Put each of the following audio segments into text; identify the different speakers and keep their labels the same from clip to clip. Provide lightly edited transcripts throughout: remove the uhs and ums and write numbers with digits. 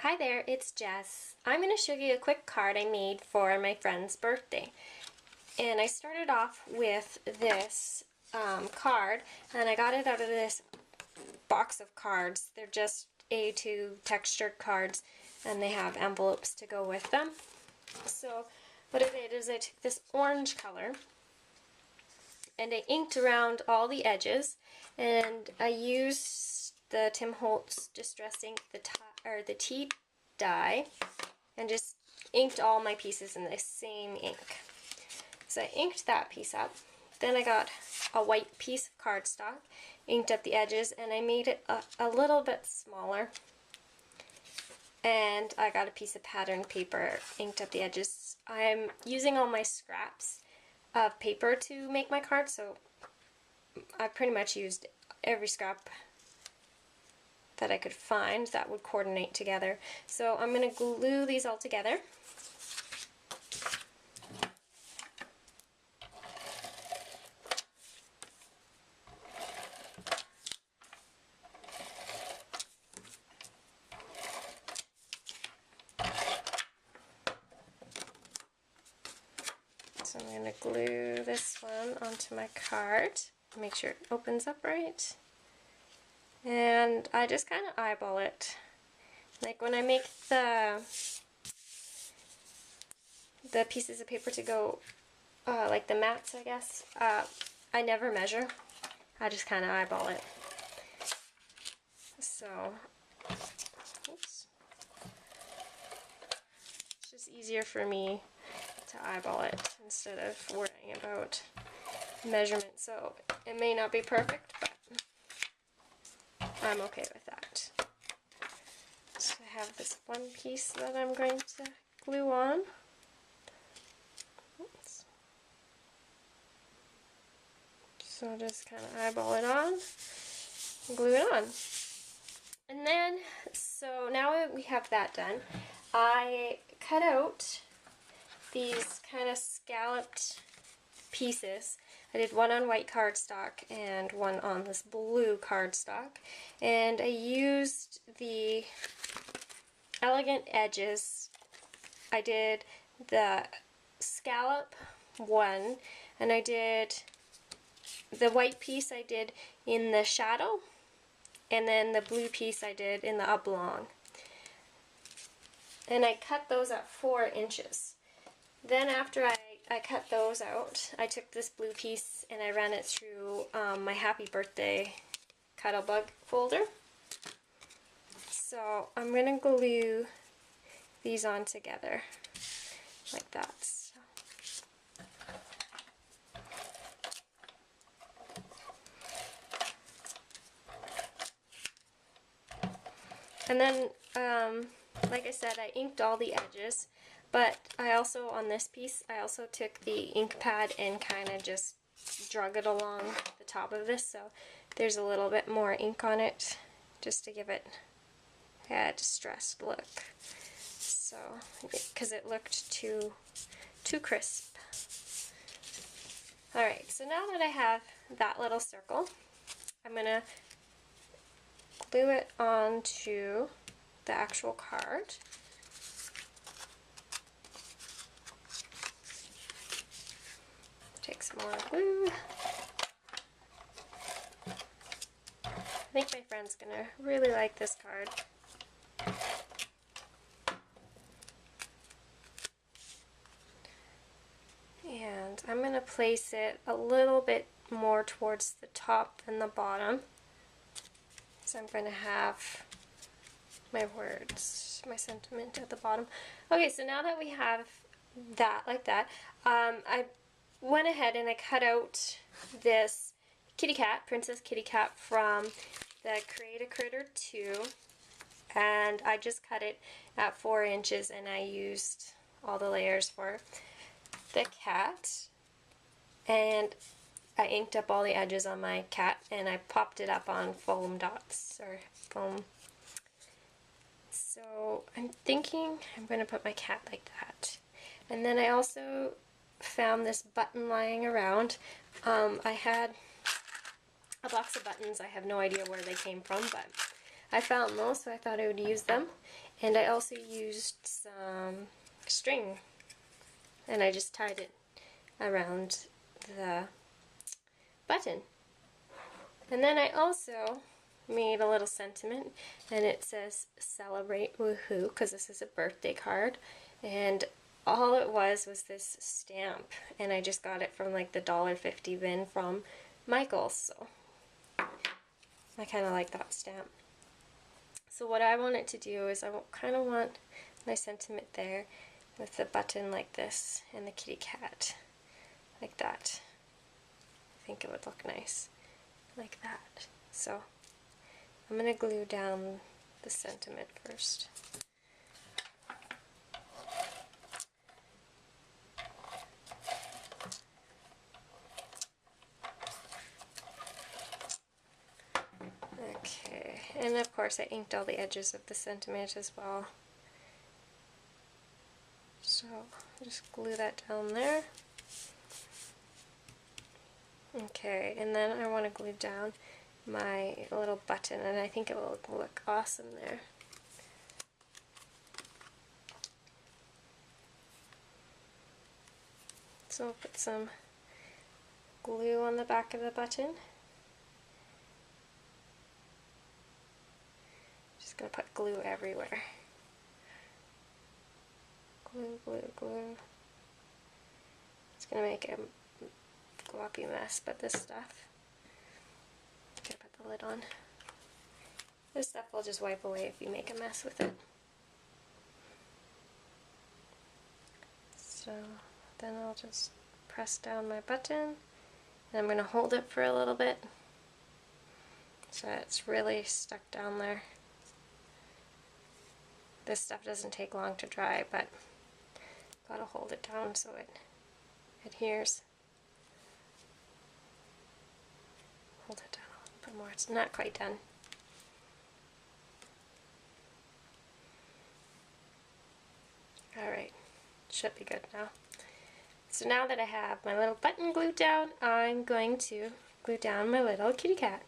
Speaker 1: Hi there, it's Jess. I'm going to show you a quick card I made for my friend's birthday. And I started off with this card, and I got it out of this box of cards. They're just A2 textured cards, and they have envelopes to go with them. So what I did is I took this orange color, and I inked around all the edges, and I used the Tim Holtz Distress Ink, the tea dye, and just inked all my pieces in the same ink. So I inked that piece up. Then I got a white piece of cardstock, inked up the edges, and I made it a little bit smaller. And I got a piece of pattern paper, inked up the edges. I'm using all my scraps of paper to make my card, so I pretty much used every scrap that I could find that would coordinate together. So I'm going to glue these all together. So I'm going to glue this one onto my card, make sure it opens up right. And I just kind of eyeball it. Like when I make the pieces of paper to go, like the mats, I guess, I never measure. I just kind of eyeball it. So, oops. It's just easier for me to eyeball it instead of worrying about measurement. So it may not be perfect, but I'm okay with that. So I have this one piece that I'm going to glue on. Oops. So just kind of eyeball it on, and glue it on. And then, so now we have that done, I cut out these kind of scalloped pieces. I did one on white cardstock and one on this blue cardstock, and I used the Elegant Edges. I did the scallop one, and I did the white piece I did in the shadow, and then the blue piece I did in the oblong. And I cut those at 4 inches. Then after I cut those out, I took this blue piece and I ran it through my Happy Birthday Cuddlebug folder. So I'm going to glue these on together like that. And then, like I said, I inked all the edges, but I also, on this piece, I also took the ink pad and kind of just drug it along the top of this, so there's a little bit more ink on it, just to give it a distressed look. So, because it looked too crisp. Alright, so now that I have that little circle, I'm going to glue it onto the actual card. Take some more glue. I think my friend's gonna really like this card. And I'm gonna place it a little bit more towards the top than the bottom. So I'm going to have my words, my sentiment at the bottom. Okay, so now that we have that like that, I went ahead and I cut out this kitty cat, Princess Kitty Cat from the Create a Critter 2, and I just cut it at 4 inches, and I used all the layers for the cat, and I inked up all the edges on my cat, and I popped it up on foam dots, or foam. So I'm thinking I'm going to put my cat like that. And then I also found this button lying around. I had a box of buttons. I have no idea where they came from, but I found those, so I thought I would use them. And I also used some string, and I just tied it around the button. And then I also made a little sentiment, and it says celebrate woohoo, because this is a birthday card, and all it was this stamp, and I just got it from like the $1.50 bin from Michael's, so I kind of like that stamp. So what I want it to do is I kind of want my sentiment there with the button like this and the kitty cat like that. I think it would look nice like that. So I'm going to glue down the sentiment first. Okay, and of course I inked all the edges of the sentiment as well. So just glue that down there. Okay, and then I want to glue down my little button, and I think it will look awesome there. So I'll put some glue on the back of the button. Just going to put glue everywhere. Glue, glue, glue. It's going to make a gloppy mess, but this stuff, I'm going to put the lid on. This stuff will just wipe away if you make a mess with it. So then I'll just press down my button, and I'm going to hold it for a little bit so it's really stuck down there. This stuff doesn't take long to dry, but gotta hold it down so it adheres. Hold it down a little bit more. It's not quite done. Alright, should be good now. So now that I have my little button glued down, I'm going to glue down my little kitty cat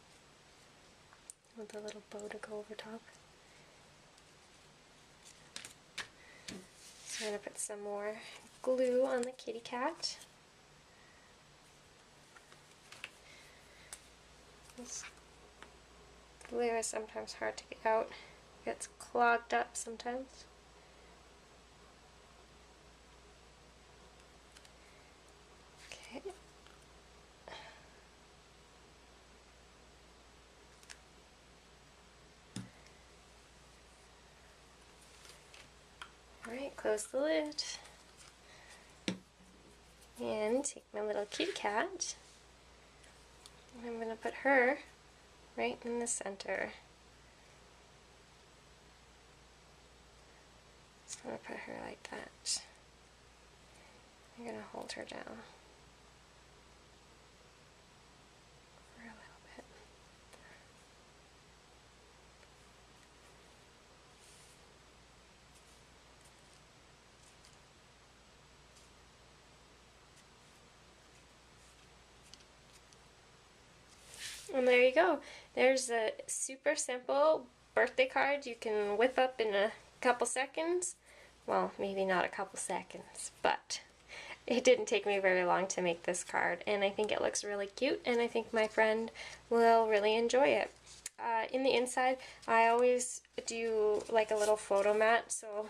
Speaker 1: with a little bow to go over top. So I'm going to put some more glue on the kitty cat. This glue is sometimes hard to get out. It gets clogged up sometimes. Okay. Alright, close the lid. And take my little kitty cat. And I'm going to put her right in the center. Just going to put her like that. I'm going to hold her down for a little bit. And there you go. There's a super simple birthday card you can whip up in a couple seconds. Well, maybe not a couple seconds, but it didn't take me very long to make this card, and I think it looks really cute, and I think my friend will really enjoy it. In the inside, I always do like a little photo mat, so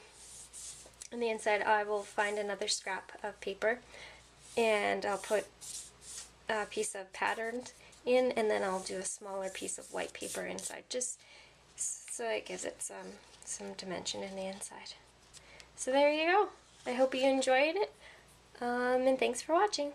Speaker 1: on the inside I will find another scrap of paper, and I'll put a piece of pattern in, and then I'll do a smaller piece of white paper inside, just so it gives it some dimension in the inside. So there you go. I hope you enjoyed it, and thanks for watching.